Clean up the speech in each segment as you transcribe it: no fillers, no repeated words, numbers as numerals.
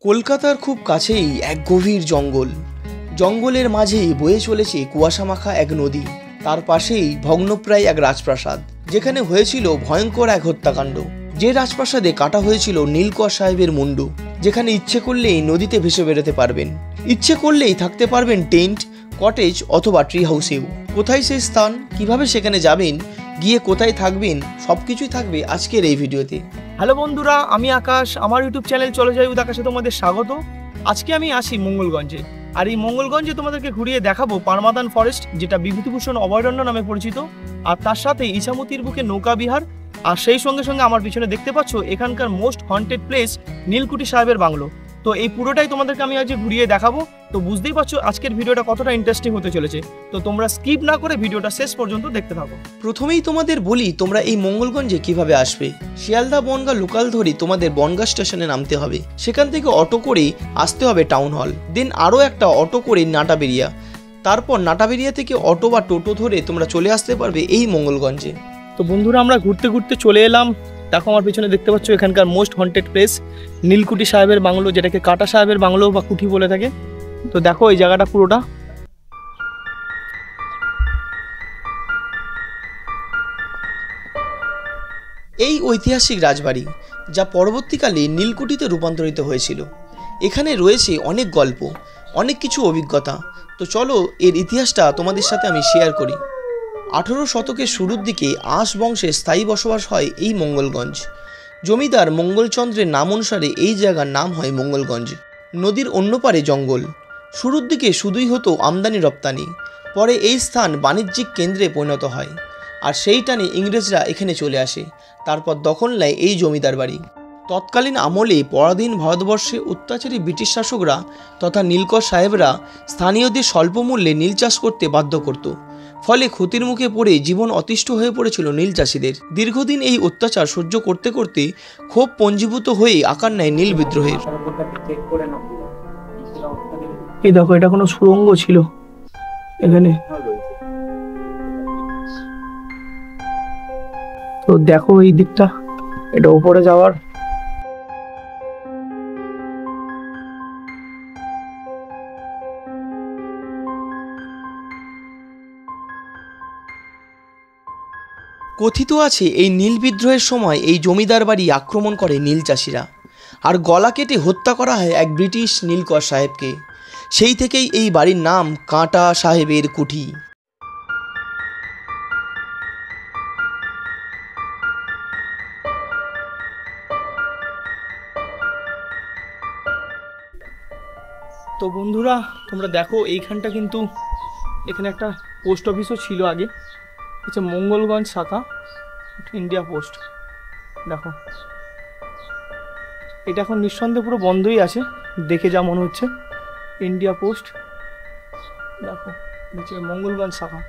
কলকাতার খুব কাছেই এক গভীর জঙ্গল। জঙ্গলের মাঝেই বয়ে চলেছে কুয়াশামাখা এক নদী। তার পাশেই ভগ্নপ্রায় এক রাজপ্রাসাদ, যেখানে হয়েছিল ভয়ঙ্কর এক হত্যাকাণ্ড। যে রাজপ্রাসাদে কাটা হয়েছিল নীলকর সাহেবের মুন্ডু, যেখানে ইচ্ছে করলেই নদীতে ভেসে বেরোতে পারবেন, ইচ্ছে করলেই থাকতে পারবেন টেন্ট, কটেজ অথবা ট্রি হাউসেও। কোথায় সেই স্থান, কিভাবে সেখানে যাবেন, গিয়ে কোথায় থাকবেন, সবকিছুই থাকবে আজকের এই ভিডিওতে। হ্যালো বন্ধুরা, আমি আকাশ। আমার ইউটিউব চ্যানেল চলে যাই উইথ আকাশে তোমাদের স্বাগত। আজকে আমি আসি মঙ্গলগঞ্জে, আর এই মঙ্গলগঞ্জে তোমাদেরকে ঘুরিয়ে দেখাবো পারমাদান ফরেস্ট, যেটা বিভূতিভূষণ অভয়ারণ্য নামে পরিচিত, আর তার সাথে ইছামতির বুকে নৌকা বিহার, আর সেই সঙ্গে সঙ্গে আমার পিছনে দেখতে পাচ্ছ এখানকার মোস্ট হন্টেড প্লেস নীলকুঠি সাহেবের বাংলো। তো এই পুরোটাই তোমাদেরকে আমি আজকে ঘুরিয়ে দেখাবো। তো বুঝতেই পারছো আজকের ভিডিওটা কতটা ইন্টারেস্টিং হতে চলেছে। তো তোমরা স্কিপ না করে ভিডিওটা শেষ পর্যন্ত দেখতে থাকো। প্রথমেই তোমাদের বলি তোমরা এই মঙ্গলগঞ্জে কিভাবে আসবে। শিয়ালদা বনগাঁ লোকাল ধরে তোমাদের বনগাঁ স্টেশনে নামতে হবে। সেখান থেকে অটো করে আসতে হবে টাউন হল, দেন আরও একটা অটো করে নাটাবেরিয়া, তারপর নাটাবেরিয়া থেকে অটো বা টোটো ধরে তোমরা চলে আসতে পারবে এই মঙ্গলগঞ্জে। তো বন্ধুরা, আমরা ঘুরতে ঘুরতে চলে এলাম। দেখো আমার পিছনে দেখতে পাচ্ছ এখানকার মোস্ট হন্টেড প্লেস নীলকুঠি সাহেবের বাংলো, যেটাকে কাটা সাহেবের বাংলো বা কুঠি বলে থাকে। তো দেখো এই জায়গাটা পুরোটা। এই ঐতিহাসিক রাজবাড়ি, যা পরবর্তীকালে নীলকুঠিতে রূপান্তরিত হয়েছিল। এখানে রয়েছে অনেক গল্প, অনেক কিছু অভিজ্ঞতা। তো চলো এর ইতিহাসটা তোমাদের সাথে আমি শেয়ার করি। 18 শতকের শুরুর দিকে আঁশ বংশের স্থায়ী বসবাস হয় এই মঙ্গলগঞ্জ। জমিদার মঙ্গলচন্দ্রের নাম অনুসারে এই জায়গার নাম হয় মঙ্গলগঞ্জ। নদীর অন্য পারে জঙ্গল। শুরুর দিকে শুধুই হতো আমদানি রপ্তানি, পরে এই স্থান বাণিজ্যিক কেন্দ্রে পরিণত হয়, আর সেই টানে ইংরেজরা এখানে চলে আসে। তারপর দখল নেয় এই জমিদার বাড়ি। তৎকালীন আমলে পরাধীন ভারতবর্ষে অত্যাচারী ব্রিটিশ শাসকরা তথা নীলকর সাহেবরা স্থানীয়দের স্বল্প মূল্যে নীল চাষ করতে বাধ্য করত। ফলে ক্ষতির মুখে পড়ে জীবন অতিষ্ঠ হয়ে পড়েছিল নীল চাষিদের। দীর্ঘদিন এই অত্যাচার সহ্য করতে করতে ক্ষোভ পঞ্জীভূত হয়ে আকার নেয় নীল বিদ্রোহের। এই দেখো, এটা কোনো সুড়ঙ্গ ছিল এখানে। তো দেখো এই দিকটা, এটা উপরে যাওয়ার। কথিত আছে এই নীল বিদ্রোহের সময় এই জমিদার বাড়ি আক্রমণ করে নীল চাষিরা, আর গলা কেটে হত্যা করা হয় এক ব্রিটিশ নীলকর সাহেবকে। সেই থেকেই এই বাড়ির নাম কাঁটা সাহেবের কুঠি। তো বন্ধুরা, তোমরা দেখো এইখানটা কিন্তু এখানে একটা পোস্ট অফিসও ছিল আগে। হচ্ছে মঙ্গলগঞ্জ শাখা ইন্ডিয়া পোস্ট। দেখো এটা এখন নিঃসন্দেহে পুরো বন্ধই আছে, দেখে যা মনে হচ্ছে। ইন্ডিয়া পোস্ট দেখো, নিচে মঙ্গলগঞ্জ শাখা।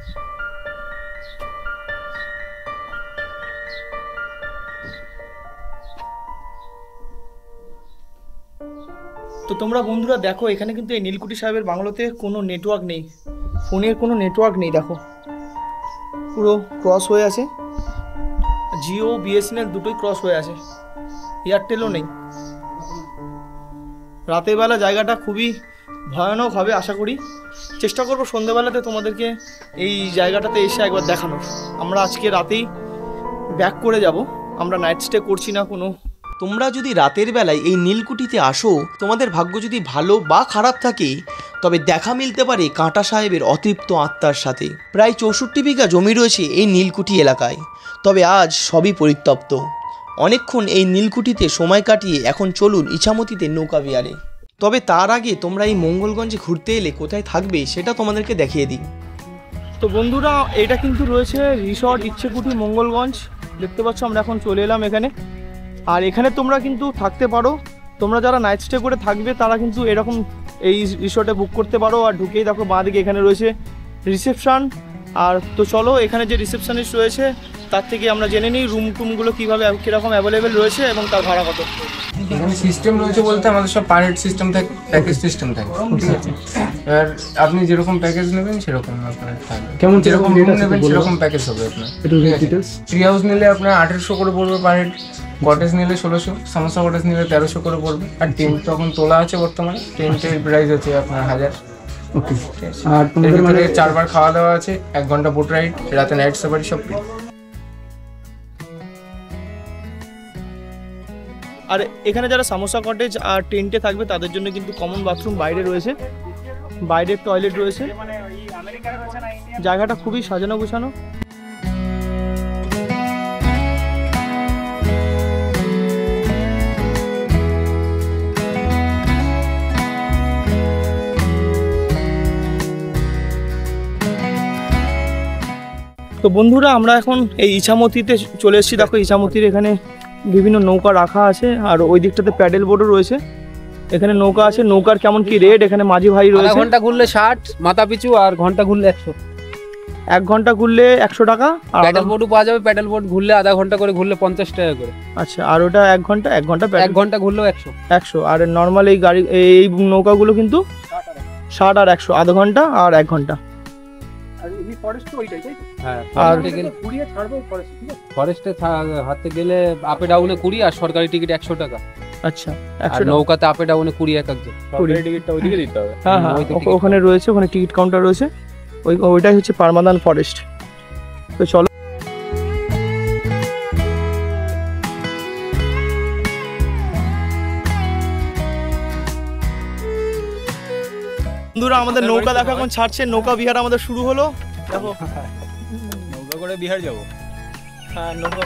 তো তোমরা বন্ধুরা দেখো, এখানে কিন্তু এই নীলকুঠি সাহেবের বাংলোতে কোনো নেটওয়ার্ক নেই, ফোনের কোনো নেটওয়ার্ক নেই। দেখো পুরো ক্রস হয়ে আছে, জিও বিএসএনএল দুটোই ক্রস হয়ে আছে, এয়ারটেলও নেই। রাতের বেলা জায়গাটা খুবই ভয়ানক হবে। আশা করি চেষ্টা করবো সন্ধ্যেবেলাতে তোমাদেরকে এই জায়গাটাতে এসে একবার দেখানোর। আমরা আজকে রাতেই ব্যাক করে যাব, আমরা নাইট স্টে করছি না কোনো। তোমরা যদি রাতের বেলায় এই নীলকুঠিতে আসো, তোমাদের ভাগ্য যদি ভালো বা খারাপ থাকে, তবে দেখা মিলতে পারে কাঁটা সাহেবের অতৃপ্ত আত্মার সাথে। প্রায় 64 বিঘা জমি রয়েছে এই নীলকুঠি এলাকায়, তবে আজ সবই পরিত্যক্ত। অনেকক্ষণ এই নীলকুঠিতে সময় কাটিয়ে এখন চলুন ইছামতিতে নৌকা বিহারে। তবে তার আগে তোমরা এই মঙ্গলগঞ্জে ঘুরতে এলে কোথায় থাকবে সেটা তোমাদেরকে দেখিয়ে দিই। তো বন্ধুরা, এটা কিন্তু রয়েছে রিসর্ট ইচ্ছেকুঠি মঙ্গলগঞ্জ। দেখতে পাচ্ছ আমরা এখন চলে এলাম এখানে, আর এখানে তোমরা কিন্তু থাকতে পারো। তোমরা যারা নাইট স্টে করে থাকবে তারা কিন্তু এরকম এই রিসর্টে বুক করতে পারো। আর ঢুকেই দেখো বাঁ দিকে এখানে রয়েছে রিসেপশন। আর তো চলো এখানে যে রিসেপশনিস্ট রয়েছে তার থেকে আমরা জেনে নিই রুম টুমগুলো কীভাবে কীরকম অ্যাভেলেবেল রয়েছে এবং তার ভাড়া কত। এখানে সিস্টেম রয়েছে বলতে আমাদের সব পার হেড সিস্টেম থাকে, প্যাকেজ সিস্টেম থাকে। এবার আপনি যেরকম প্যাকেজ নেবেন সেরকম আপনার থাকবে। কেমন যেরকম রুম নেবেন সেরকম প্যাকেজ হবে আপনার। ট্রি হাউস নিলে আপনার 1800 করে পড়বে পার হেড। কটেজ নিলে 1600, সমস্যা কটেজ নিলে 1300 করে পড়বে। আর টেন্ট তখন তোলা আছে বর্তমানে, টেন্টের প্রাইস আছে আপনার 1000। ওকে। আর তোমাদের মানে 4 বার খাওয়া দাওয়া আছে, 1 ঘন্টা বোট রাইড, রাতে নাইট সাফারি সব ফ্রি। আর এখানে যারা সামোসা কটেজ আর টেন্টে থাকবে তাদের জন্য কিন্তু কমন বাথরুম বাইরে রয়েছে, বাইরের টয়লেট রয়েছে, জায়গাটা খুবই সাজানো গোছানো। তো বন্ধুরা আমরা এখন এই ইছামতিতে চলে এসেছি। দেখো ইছামতির এখানে বিভিন্ন নৌকা রাখা আছে, আর ওই দিকটাতে প্যাডেল বোর্ডও রয়েছে। এখানে নৌকা আছে, নৌকার কেমন কি রেট? এখানে মাঝি ভাই আধা রয়েছে। ঘন্টা ঘুরলে 60 মাথা পিছু, আর ঘন্টা ঘুরলে 100। 1 ঘন্টা ঘুরলে 100 টাকা। আর প্যাডেল বোর্ডও পাওয়া যাবে, প্যাডেল বোর্ড ঘুরলে আধা ঘন্টা করে ঘুরলে 50 টাকা করে। আচ্ছা, আর ওটা 1 ঘন্টা 1 ঘন্টা 1 ঘন্টা ঘুরলেও 100। 100। আর নর্মাল এই গাড়ি এই নৌকাগুলো কিন্তু 60 আর 100, আধা ঘন্টা আর 1 ঘন্টা। হ্যাঁ, আর ফরেস্টে হাতে গেলে আপে ডাউনে 20, আর সরকারি টিকিট 100 টাকা। আচ্ছা, আর 100 টাকা। নৌকাতে আপে ডাউনে 20 এক একজন। সরকারি টিকিটটা ওইদিকে দিতে হবে। হ্যাঁ হ্যাঁ, ওখানে রয়েছে, ওখানে টিকিট কাউন্টার রয়েছে। ওইটাই হচ্ছে পারমাদান ফরেস্ট। তো চলো বন্ধুরা, আমাদের নৌকা দেখা এখন ছাড়ছে, নৌকা বিহার আমাদের শুরু হলো। দেখো নৌকা করে বিহার যাব। হ্যাঁ, নৌকা।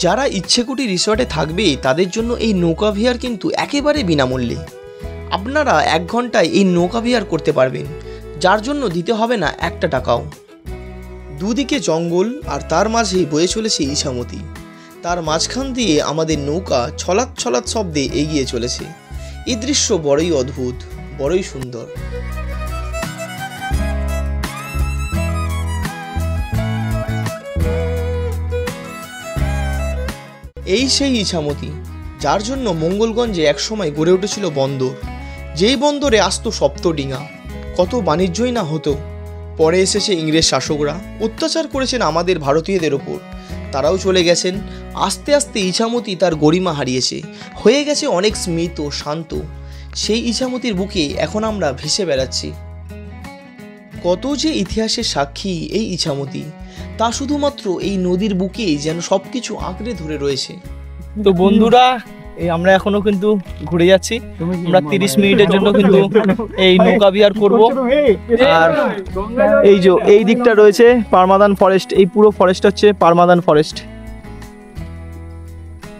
যারা ইচ্ছেকুটি রিসর্টে থাকবে তাদের জন্য এই নৌকা বিহার কিন্তু একেবারে বিনামূল্যে। আপনারা 1 ঘন্টায় এই নৌকা বিহার করতে পারবেন, যার জন্য দিতে হবে না 1 টাকাও। দুদিকে জঙ্গল, আর তার মাঝে বয়ে চলেছে ইছামতি। তার মাঝখান দিয়ে আমাদের নৌকা ছলাৎ ছলাৎ শব্দে এগিয়ে চলেছে। এই দৃশ্য বড়ই অদ্ভুত, বড়ই সুন্দর। এই সেই ইছামতি, যার জন্য মঙ্গলগঞ্জে একসময় গড়ে উঠেছিল বন্দর। যেই বন্দরে আসতো সপ্তডিঙা, কত বাণিজ্যই না হতো। পরে এসেছে ইংরেজ শাসকরা, অত্যাচার করেছেন আমাদের ভারতীয়দের ওপর। তারাও চলে গেছেন। আস্তে আস্তে ইছামতি তার গরিমা হারিয়েছে, হয়ে গেছে অনেক স্মিত শান্ত। সেই ইছামতির বুকে এখন আমরা ভেসে বেড়াচ্ছি। কত যে ইতিহাসের সাক্ষী এই ইছামতি, তা শুধুমাত্র এই নদীর বুকেই যেন সবকিছু আঁকড়ে ধরে রয়েছে। তো বন্ধুরা, এই আমরা এখনো কিন্তু ঘুরে যাচ্ছি। আমরা 30 মিনিটের জন্য কিন্তু এই নৌকা বিহার করব। আর এই যে এই দিকটা রয়েছে পারমাদান ফরেস্ট, এই পুরো ফরেস্ট হচ্ছে পারমাদান ফরেস্ট।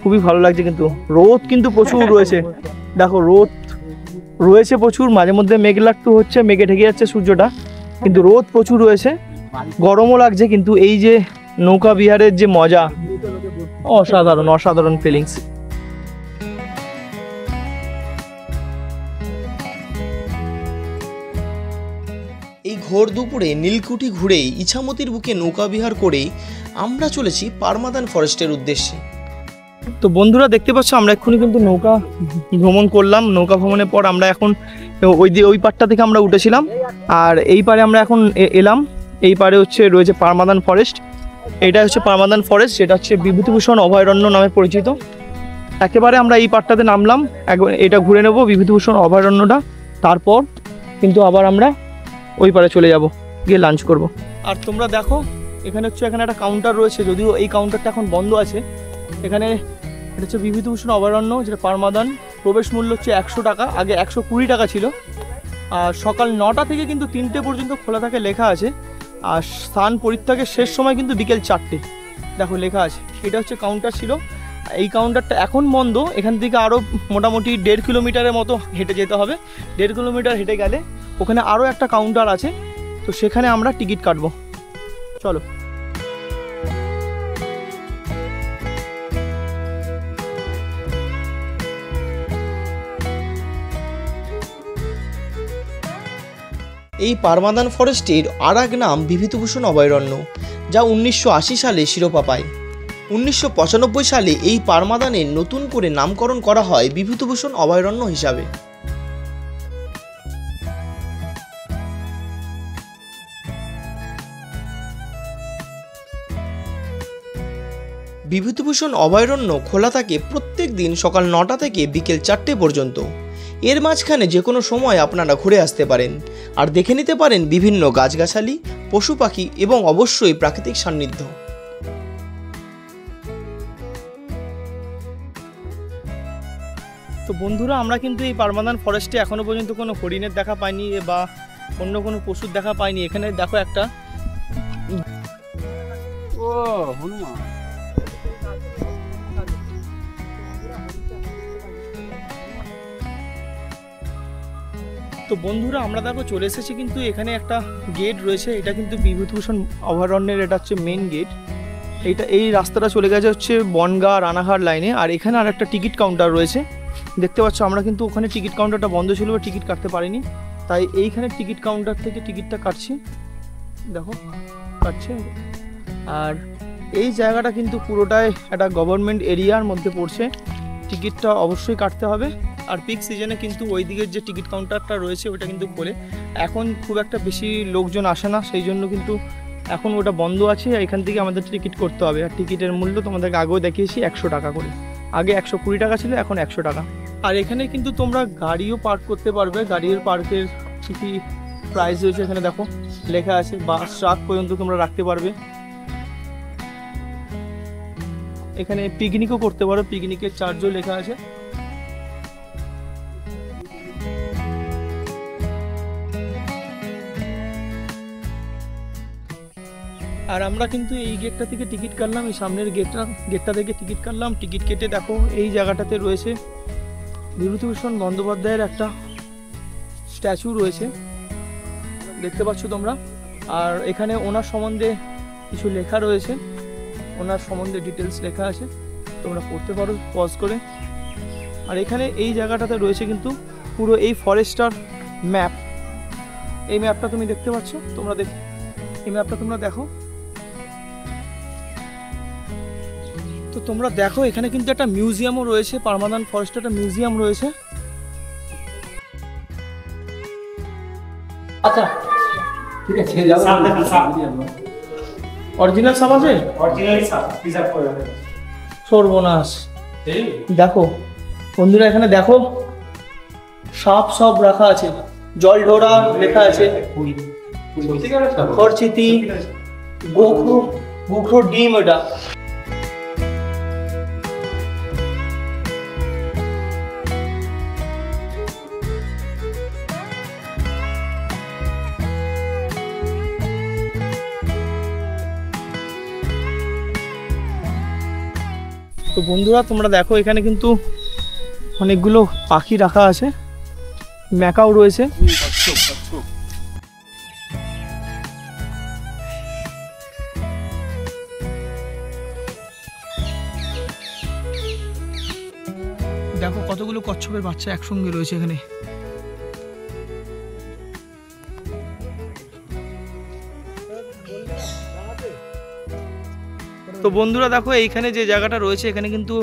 খুবই ভালো লাগছে, কিন্তু রোদ কিন্তু প্রচুর রয়েছে। দেখো রোদ রয়েছে প্রচুর, মাঝে মধ্যে মেঘ লাগতে হচ্ছে, মেঘে ঢেকে যাচ্ছে সূর্যটা, কিন্তু রোদ প্রচুর রয়েছে, গরমও লাগছে। কিন্তু এই যে নৌকা বিহারের যে মজা, অসাধারণ অসাধারণ ফিলিংস। এই ঘোর দুপুরে নীলকুঠি ঘুরে ইছামতির বুকে নৌকা বিহার করে আমরা চলেছি পারমাদান ফরেস্টের উদ্দেশ্যে। তো বন্ধুরা দেখতে পাচ্ছ, আমরা এক্ষুনি কিন্তু নৌকা ভ্রমণ করলাম। নৌকা ভ্রমণের পর আমরা এখন ওই পাড়টা থেকে আমরা উঠেছিলাম, আর এই পারে আমরা এখন এলাম। এই পারে হচ্ছে রয়েছে পারমাদান ফরেস্ট। এটা হচ্ছে পারমাদান ফরেস্ট, যেটা হচ্ছে বিভূতিভূষণ অভয়ারণ্য নামে পরিচিত। একেবারে আমরা এই পাড়টাতে নামলাম, এটা ঘুরে নেব বিভূতিভূষণ অভয়ারণ্যটা, তারপর কিন্তু আবার আমরা ওই পারে চলে যাব, গিয়ে লাঞ্চ করব। আর তোমরা দেখো এখানে একটা কাউন্টার রয়েছে, যদিও এই কাউন্টারটা এখন বন্ধ আছে। এখানে এটা হচ্ছে বিভূতিভূষণ অভয়ারণ্য, যেটা পারমাদান। প্রবেশ মূল্য হচ্ছে 100 টাকা, আগে 120 টাকা ছিল। আর সকাল 9টা থেকে কিন্তু 3টে পর্যন্ত খোলা থাকে লেখা আছে। আর স্থান পরিত্যাগের শেষ সময় কিন্তু বিকেল 4টে, দেখো লেখা আছে। এটা হচ্ছে কাউন্টার ছিল। এই কাউন্টারটা এখন বন্ধ। এখান থেকে আরও মোটামুটি 1.5 কিলোমিটারের মতো হেঁটে যেতে হবে। 1.5 কিলোমিটার হেঁটে গেলে ওখানে আরও একটা কাউন্টার আছে, তো সেখানে আমরা টিকিট কাটবো। চলো। এই পারমাদান ফরেস্টের আর এক নাম বিভূতিভূষণ অভয়ারণ্য, যা 1980 সালে শিরোপা পায়। 1995 সালে এই পারমাদানের নতুন করে নামকরণ করা হয় বিভূতিভূষণ অভয়ারণ্য হিসাবে। বিভূতিভূষণ অভয়ারণ্য খোলা থাকে প্রত্যেক দিন সকাল 9টা থেকে বিকেল 4টে পর্যন্ত। এর মাঝখানে যে কোনো সময় আপনারা ঘুরে আসতে পারেন আর দেখে নিতে পারেন বিভিন্ন গাছগাছালি, পশু পাখি এবং অবশ্যই প্রাকৃতিক সান্নিধ্য। তো বন্ধুরা, আমরা কিন্তু এই পারমাদান ফরেস্টে এখনো পর্যন্ত কোনো হরিণের দেখা পাইনি বা অন্য কোনো পশুর দেখা পাইনি। এখানে দেখো একটা হনুমান। তো বন্ধুরা, আমরা দেখো চলে এসেছি, কিন্তু এখানে একটা গেট রয়েছে। এটা কিন্তু বিভূতিভূষণ অভয়ারণ্যের এটা হচ্ছে মেন গেট। এই রাস্তাটা চলে গেছে হচ্ছে বনগাঁ রানাঘাট লাইনে। আর এখানে আর একটা টিকিট কাউন্টার রয়েছে, দেখতে পাচ্ছ। আমরা কিন্তু ওখানে টিকিট কাউন্টারটা বন্ধ ছিল, টিকিট কাটতে পারিনি, তাই এইখানে টিকিট কাউন্টার থেকে টিকিটটা কাটছি। দেখো কাটছে। আর এই জায়গাটা কিন্তু পুরোটাই একটা গভর্নমেন্ট এরিয়ার মধ্যে পড়ছে, টিকিটটা অবশ্যই কাটতে হবে। আর পিক সিজনে কিন্তু ওই দিকের যে টিকিট কাউন্টারটা রয়েছে ওটা কিন্তু খোলে। এখন খুব একটা বেশি লোকজন আসে না, সেই জন্য কিন্তু এখন ওটা বন্ধ আছে। এখান থেকে আমাদের টিকিট করতে হবে। আর টিকিটের মূল্য তোমাদেরকে আগেও দেখিয়েছি 100 টাকা করে। আগে 120 টাকা ছিল, এখন 100 টাকা। আর এখানে কিন্তু তোমরা গাড়িও পার্ক করতে পারবে। গাড়ির পার্কের কী প্রাইস রয়েছে এখানে দেখো লেখা আছে। বাস ট্রাক পর্যন্ত তোমরা রাখতে পারবে। এখানে পিকনিকও করতে পারো, পিকনিকের চার্জও লেখা আছে। আর আমরা কিন্তু এই গেটটা থেকে টিকিট কাটলাম, এই সামনের গেটটা থেকে টিকিট কাটলাম। টিকিট কেটে দেখো এই জায়গাটাতে রয়েছে বিভূতিভূষণ বন্দ্যোপাধ্যায়ের একটা স্ট্যাচু রয়েছে, দেখতে পাচ্ছ তোমরা। আর এখানে ওনার সম্বন্ধে কিছু লেখা রয়েছে, ওনার সম্বন্ধে ডিটেলস লেখা আছে, তোমরা পড়তে পারো পজ করে। আর এখানে এই জায়গাটাতে রয়েছে কিন্তু পুরো এই ফরেস্টটার ম্যাপ। এই ম্যাপটা তুমি দেখতে পাচ্ছ, এই ম্যাপটা তোমরা দেখো। তো তোমরা দেখো এখানে কিন্তু একটা মিউজিয়ামও রয়েছে, পারমাদান ফরেস্টে একটা মিউজিয়াম রয়েছে। আচ্ছা ঠিক আছে, অরিজিনাল সাপ আছে, অরিজিনাল সাপ প্রিজার্ভ করে রাখা আছে। সর্বনাশ, দেখো বন্ধুরা এখানে দেখো সাপ সব রাখা আছে, জল ঢোরা লেখা আছে, খড়চিতি, গোখরো ডিম। এটা তো বন্ধুরা তোমরা দেখো এখানে কিন্তু অনেকগুলো পাখি রাখা আছে, ম্যাকাও রয়েছে। দেখো কতগুলো কচ্ছপের বাচ্চা একসঙ্গে রয়েছে এখানে। তো বন্ধুরা দেখো এইখানে যে জায়গাটা রয়েছে এখানে কিন্তু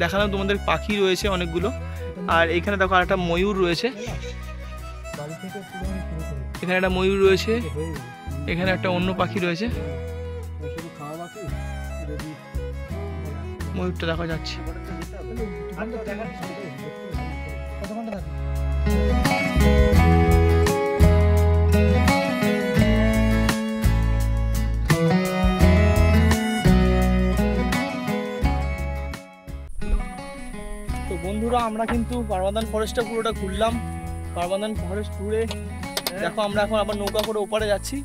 দেখালাম তোমাদের পাখি রয়েছে অনেকগুলো। আর এখানে দেখো আরেকটা ময়ূর রয়েছে, এখানে একটা ময়ূর রয়েছে, এখানে একটা অন্য পাখি রয়েছে, ময়ূরটা দেখা যাচ্ছে। তো বন্ধুরা আমরা কিন্তু পারমাদান ফরেস্টটা পুরোটা ঘুরলাম। পারমাদান ফরেস্ট ঘুরে দেখো আমরা এখন আবার নৌকা করে ওপারে যাচ্ছি।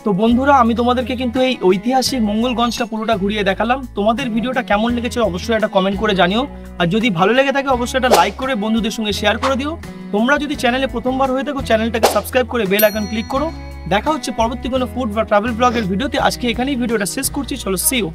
তো বন্ধুরা আমি তোমাদেরকে কিন্তু এই ঐতিহাসিক মঙ্গলগঞ্জটা পুরোটা ঘুরিয়ে দেখালাম। তোমাদের ভিডিওটা কেমন লেগেছে অবশ্যই একটা কমেন্ট করে জানিও। আর যদি ভালো লেগে থাকে অবশ্যই একটা লাইক করে বন্ধুদের সঙ্গে শেয়ার করে দিও। তোমরা যদি চ্যানেলে প্রথমবার হয়ে থাকো চ্যানেলটাকে সাবস্ক্রাইব করে বেল আইকন ক্লিক করো। দেখা হচ্ছে পরবর্তী কোনো ফুড বা ট্রাভেল ব্লগের ভিডিওতে। আজকে এখানেই ভিডিওটা শেষ করছি, চলো সি ইউ।